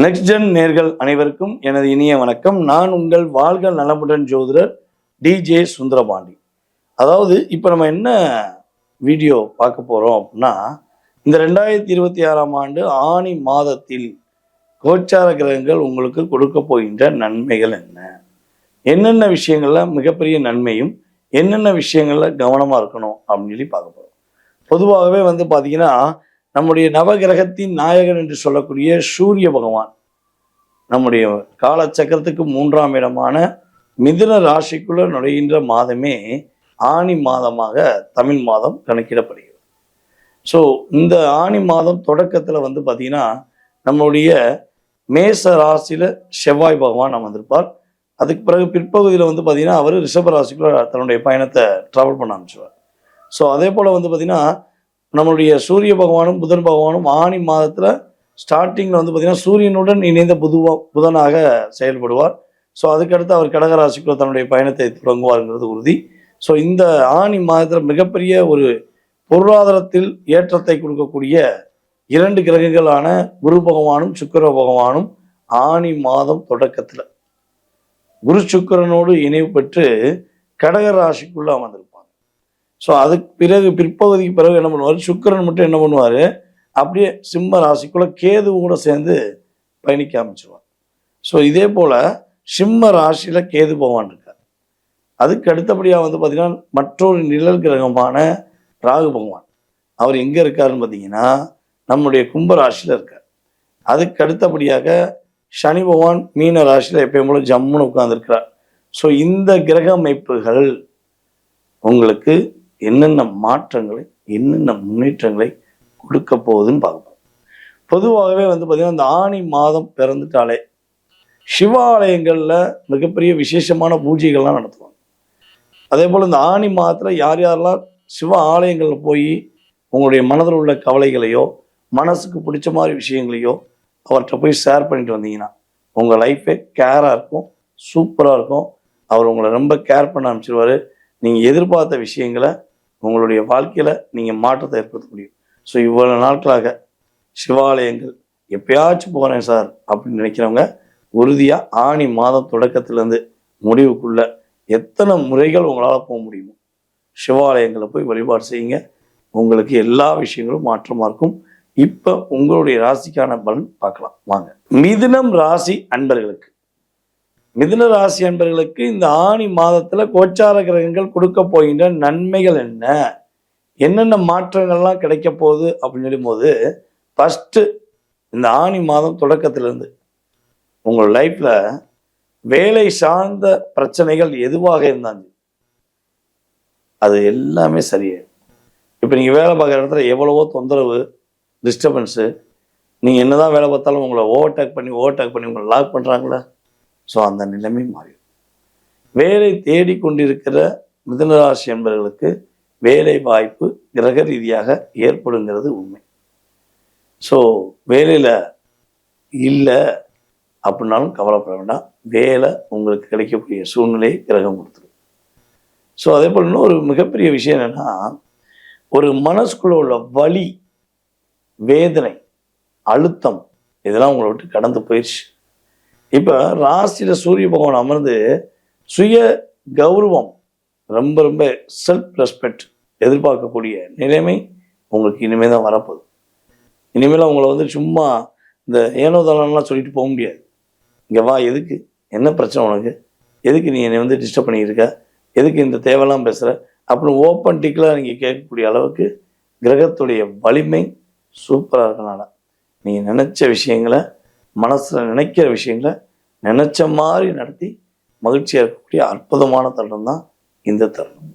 Next gen நேர்கள் அனைவருக்கும் எனது இனிய வணக்கம். நான் உங்கள் வாழ்க நலமுடன் ஜோதிடர் டிஜே சுந்தரபாண்டி. அதாவது இப்போ நம்ம என்ன வீடியோ பார்க்க போகிறோம் அப்படின்னா, இந்த 2026ஆம் ஆண்டு ஆணி மாதத்தில் கோச்சார கிரகங்கள் உங்களுக்கு கொடுக்க போகின்ற நன்மைகள் என்ன, என்னென்ன விஷயங்கள்ல மிகப்பெரிய நன்மையும் என்னென்ன விஷயங்கள்ல கவனமாக இருக்கணும் அப்படின்னு சொல்லி பார்க்க போகிறோம். பொதுவாகவே பார்த்தீங்கன்னா, நம்முடைய நவகிரகத்தின் நாயகன் என்று சொல்லக்கூடிய சூரிய பகவான் நம்முடைய காலச்சக்கரத்துக்கு 3ஆம் இடமான மிதுன ராசிக்குள்ள நுழைகின்ற மாதமே ஆணி மாதமாக தமிழ் மாதம் கணக்கிடப்படுகிறது. ஸோ இந்த ஆணி மாதம் தொடக்கத்தில் பார்த்தீங்கன்னா, நம்மளுடைய மேச ராசியில் செவ்வாய் பகவான் அமர்ந்திருப்பார். அதுக்கு பிறகு பிற்பகுதியில் பார்த்தீங்கன்னா அவர் ரிஷப ராசிக்குள்ள தன்னுடைய பயணத்தை ட்ராவல் பண்ண ஆரம்பிச்சுவார். ஸோ அதே போல் பார்த்தீங்கன்னா, நம்மளுடைய சூரிய பகவானும் புதன் பகவானும் ஆணி மாதத்தில் ஸ்டார்டிங்கில் பார்த்தீங்கன்னா சூரியனுடன் இணைந்த புதனாக செயல்படுவார். ஸோ அதுக்கடுத்து அவர் கடகராசிக்குள்ள தன்னுடைய பயணத்தை தொடங்குவார்ங்கிறது உறுதி. ஸோ இந்த ஆணி மாதத்தில் மிகப்பெரிய ஒரு பொருளாதாரத்தில் ஏற்றத்தை கொடுக்கக்கூடிய 2 கிரகங்களான குரு பகவானும் சுக்கிர பகவானும் ஆணி மாதம் தொடக்கத்தில் குரு சுக்கிரனோடு இணைவு பெற்று கடகராசிக்குள்ள அமர்ந்திருப்பாங்க. ஸோ அதுக்கு பிறகு பிற்பகுதிக்கு பிறகு என்ன பண்ணுவார், சுக்கிரன் மட்டும் என்ன பண்ணுவார், அப்படியே சிம்ம ராசிக்குள்ள கேது கூட சேர்ந்து பயணிக்க ஆரம்பிச்சிருவார். ஸோ இதே போல் சிம்ம ராசியில் கேது பகவான் இருக்கார். அதுக்கு அடுத்தபடியாக பார்த்தீங்கன்னா மற்றொரு நிழல் கிரகமான ராகு பகவான் அவர் எங்கே இருக்காருன்னு பார்த்தீங்கன்னா நம்முடைய கும்ப ராசியில் இருக்கார். அதுக்கு அடுத்தபடியாக சனி பகவான் மீன ராசியில் எப்பயும் போல ஜம்முன்னு உட்கார்ந்துருக்கிறார். ஸோ இந்த கிரக அமைப்புகள் உங்களுக்கு என்னென்ன மாற்றங்களை என்னென்ன முன்னேற்றங்களை கொடுக்க போகுதுன்னு பார்ப்போம். பொதுவாகவே பார்த்தீங்கன்னா இந்த ஆணி மாதம் பிறந்துட்டாலே சிவாலயங்களில் மிகப்பெரிய விசேஷமான பூஜைகள்லாம் நடத்துவாங்க. அதே போல் இந்த ஆணி மாதத்தில் யார் யாரெல்லாம் சிவ ஆலயங்களில் போய் உங்களுடைய மனதில் உள்ள கவலைகளையோ மனசுக்கு பிடிச்ச மாதிரி விஷயங்களையோ அவர்கிட்ட போய் ஷேர் பண்ணிட்டு வந்தீங்கன்னா உங்கள் லைஃபே கேராக இருக்கும், சூப்பராக இருக்கும். அவர் உங்களை ரொம்ப கேர் பண்ண ஆரம்பிச்சிருவார். நீங்கள் எதிர்பார்த்த விஷயங்களை உங்களுடைய வாழ்க்கையில் நீங்கள் மாற்றத்தை ஏற்படுத்த முடியும். ஸோ இவ்வளோ நாட்களாக சிவாலயங்கள் எப்பயாச்சும் போகிறேன் சார் அப்படின்னு நினைக்கிறவங்க உறுதியாக ஆணி மாதம் தொடக்கத்துலேருந்து முடிவுக்குள்ள எத்தனை முறைகள் உங்களால் போக முடியுமோ சிவாலயங்களை போய் வழிபாடு செய்யுங்க. உங்களுக்கு எல்லா விஷயங்களும் மாற்றமாக இருக்கும். இப்போ உங்களுடைய ராசிக்கான பலன் பார்க்கலாம் வாங்க. மிதுனம் ராசி அன்பர்களுக்கு இந்த ஆணி மாதத்துல கோச்சார கிரகங்கள் கொடுக்க போகின்ற நன்மைகள் என்ன, என்னென்ன மாற்றங்கள்லாம் கிடைக்க போகுது அப்படின்னு சொல்லும்போது, ஃபர்ஸ்ட் இந்த ஆணி மாதம் தொடக்கத்திலிருந்து உங்கள் லைஃப்ல வேலை சார்ந்த பிரச்சனைகள் எதுவாக இருந்தாங்க அது எல்லாமே சரியாயிடும். இப்போ நீங்க வேலை பார்க்குற இடத்துல எவ்வளவோ தொந்தரவு, டிஸ்டர்பன்ஸு, நீங்கள் என்னதான் வேலை பார்த்தாலும் உங்களை ஓவர்டேக் பண்ணி உங்களை லாக் பண்ணுறாங்களே, ஸோ அந்த நிலைமை மாறிடும். வேலை தேடிக்கொண்டிருக்கிற மிதுனராசி என்பவர்களுக்கு வேலை வாய்ப்பு கிரக ரீதியாக ஏற்படுங்கிறது உண்மை. ஸோ வேலையில் இல்லை அப்படின்னாலும் கவலைப்பட வேண்டாம், வேலை உங்களுக்கு கிடைக்கக்கூடிய சூழ்நிலையை கிரகம் கொடுத்துரும். ஸோ அதே போல் இன்னும் ஒரு மிகப்பெரிய விஷயம் என்னென்னா, ஒரு மனசுக்குள்ள உள்ள வலி, வேதனை, அழுத்தம் இதெல்லாம் உங்களை விட்டு கடந்து போயிடுச்சு. இப்போ ராசியில் சூரிய பகவான் அமர்ந்து சுய கௌரவம், ரொம்ப ரொம்ப செல்ஃப் ரெஸ்பெக்ட் எதிர்பார்க்கக்கூடிய நிலைமை உங்களுக்கு இனிமேல் தான் வரப்போகுது. இனிமேல் உங்களை சும்மா இந்த ஏனோ தானோலாம் சொல்லிட்டு போக முடியாது. இங்கே வா, எதுக்கு, என்ன பிரச்சனை உனக்கு, எதுக்கு நீ என்னை டிஸ்டர்ப் பண்ணியிருக்க, எதுக்கு இந்த தேவையெல்லாம் பேசுகிற அப்படின்னு ஓப்பன் டிக்கில் நீங்கள் கேட்கக்கூடிய அளவுக்கு கிரகத்துடைய வலிமை சூப்பராக இருக்கனால நீங்கள் நினச்ச விஷயங்களை, மனசில் நினைக்கிற விஷயங்களை நினச்ச மாதிரி நடத்தி மகிழ்ச்சியாக இருக்கக்கூடிய அற்புதமான தருணம் தான் இந்த தருணம்.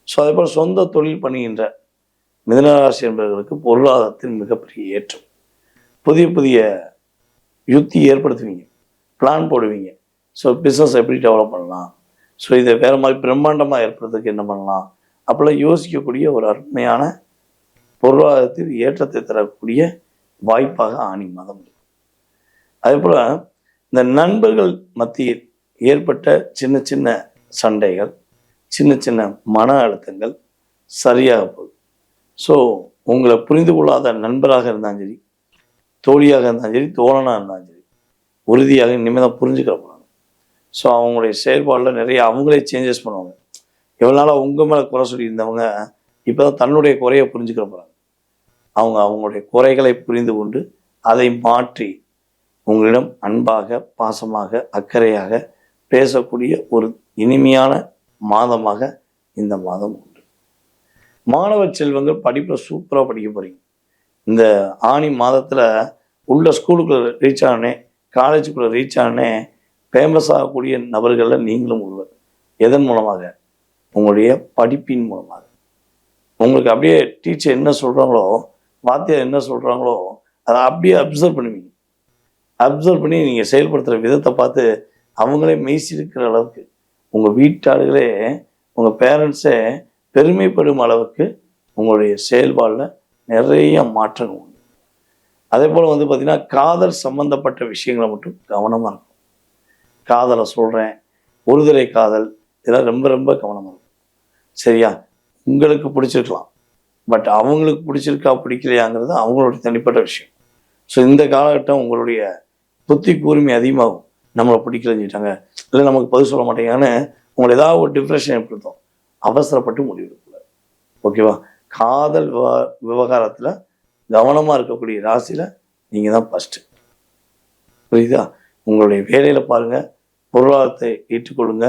ஸோ அதே போல் சொந்த தொழில் பண்ணுகின்ற மிதுனராசி என்பவர்களுக்கு பொருளாதாரத்தில் மிகப்பெரிய ஏற்றம், புதிய புதிய யுக்தி ஏற்படுத்துவீங்க, பிளான் போடுவீங்க. ஸோ பிஸ்னஸ் எப்படி டெவலப் பண்ணலாம், ஸோ இதை வேறு மாதிரி பிரம்மாண்டமாக ஏற்படுறதுக்கு என்ன பண்ணலாம் அப்படிலாம் யோசிக்கக்கூடிய ஒரு அருமையான பொருளாதாரத்தில் ஏற்றத்தை தரக்கூடிய வாய்ப்பாக ஆணி மாதம் இருக்கும். அதே போல் இந்த நண்பர்கள் மத்தியில் ஏற்பட்ட சின்ன சின்ன சண்டைகள், சின்ன சின்ன மன அழுத்தங்கள் சரியாக போகுது. ஸோ உங்களை புரிந்து கொள்ளாத நண்பராக இருந்தாலும் சரி, தோழியாக இருந்தாலும் சரி, தோழனாக இருந்தாலும் சரி, உறுதியாக இனிமேல் தான் புரிஞ்சுக்கிற போகிறாங்க. ஸோ அவங்களுடைய செயல்பாடில் நிறைய அவங்களே சேஞ்சஸ் பண்ணுவாங்க. எவ்வளோ நாளாக உங்கள் மேலே குறை சொல்லியிருந்தவங்க இப்போ தான் தன்னுடைய குறையை புரிஞ்சுக்கிற போகிறாங்க. அவங்களுடைய குறைகளை புரிந்து கொண்டு அதை மாற்றி உங்களிடம் அன்பாக, பாசமாக, அக்கறையாக பேசக்கூடிய ஒரு இனிமையான மாதமாக இந்த மாதம் உண்டு. மாணவ செல்வங்கள் படிப்பில் சூப்பராக படிக்க போகிறீங்க. இந்த ஆனி மாதத்தில் உள்ள ஸ்கூலுக்குள்ளே ரீச் ஆனே, காலேஜுக்குள்ளே ரீச் ஆனே ஃபேமஸ் ஆகக்கூடிய நபர்களில் நீங்களும் ஒருவர். எதன் மூலமாக? உங்களுடைய படிப்பின் மூலமாக. உங்களுக்கு அப்படியே டீச்சர் என்ன சொல்கிறாங்களோ, வாத்தியார் என்ன சொல்கிறாங்களோ அதை அப்படியே அப்சர்வ் பண்ணுவீங்க. அப்சர்வ் பண்ணி நீங்கள் செயல்படுத்துகிற விதத்தை பார்த்து அவங்களே மெய்சிருக்கிற அளவுக்கு, உங்கள் வீட்டாளர்களே, உங்கள் பேரண்ட்ஸே பெருமைப்படும் அளவுக்கு உங்களுடைய செயல்பாடில் நிறைய மாற்றங்கள் உண்டு. அதே போல் பார்த்திங்கன்னா காதல் சம்மந்தப்பட்ட விஷயங்களை மட்டும் கவனமாக இருக்கும். காதலை சொல்கிறேன், ஒருதலை காதல், இதெல்லாம் ரொம்ப ரொம்ப கவனமாக இருக்கும். சரியா? உங்களுக்கு பிடிச்சிருக்கலாம், பட் அவங்களுக்கு பிடிச்சிருக்கா பிடிக்கலையாங்கிறது அவங்களுடைய தனிப்பட்ட விஷயம். ஸோ இந்த காலகட்டம் உங்களுடைய புத்தி கூர்மை அதிகமாகும். நம்மளை பிடிக்கலன்னு சொல்லிட்டாங்க, இல்லை நமக்கு பதில் சொல்ல மாட்டேங்கன்னு உங்களை ஏதாவது ஒரு டிப்ரெஷன் ஏற்படுத்தும். அவசரப்பட்டு முடிவெடுக்கக்கூடாது. ஓகேவா? காதல் விவகாரத்தில் கவனமாக இருக்கக்கூடிய ராசியில் நீங்கள் தான் ஃபஸ்ட்டு. புரியுதா? உங்களுடைய வேலையில் பாருங்கள், பொருளாதாரத்தை ஏற்றுக்கொள்ளுங்க,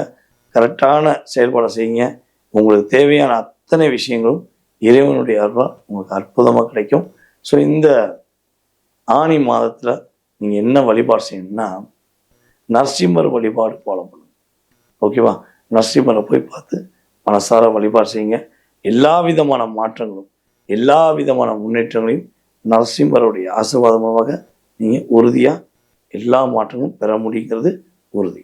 கரெக்டான செயல்பாடை செய்யுங்க. உங்களுக்கு தேவையான அத்தனை விஷயங்களும் இறைவனுடைய அருளால் உங்களுக்கு அற்புதமாக கிடைக்கும். ஸோ இந்த ஆனி மாதத்தில் நீங்கள் என்ன வழிபாடு செய்யணும்னா, நரசிம்மர் வழிபாடு ஃபாலோ பண்ணுங்க. ஓகேவா? நரசிம்மரை போய் பார்த்து மனசார வழிபாடு செய்யுங்க. எல்லா விதமான மாற்றங்களும், எல்லா விதமான முன்னேற்றங்களையும் நரசிம்மருடைய ஆசீர்வாதமாக நீங்கள் உறுதியாக எல்லா மாற்றங்களும் பெற முடியுங்கிறது உறுதி.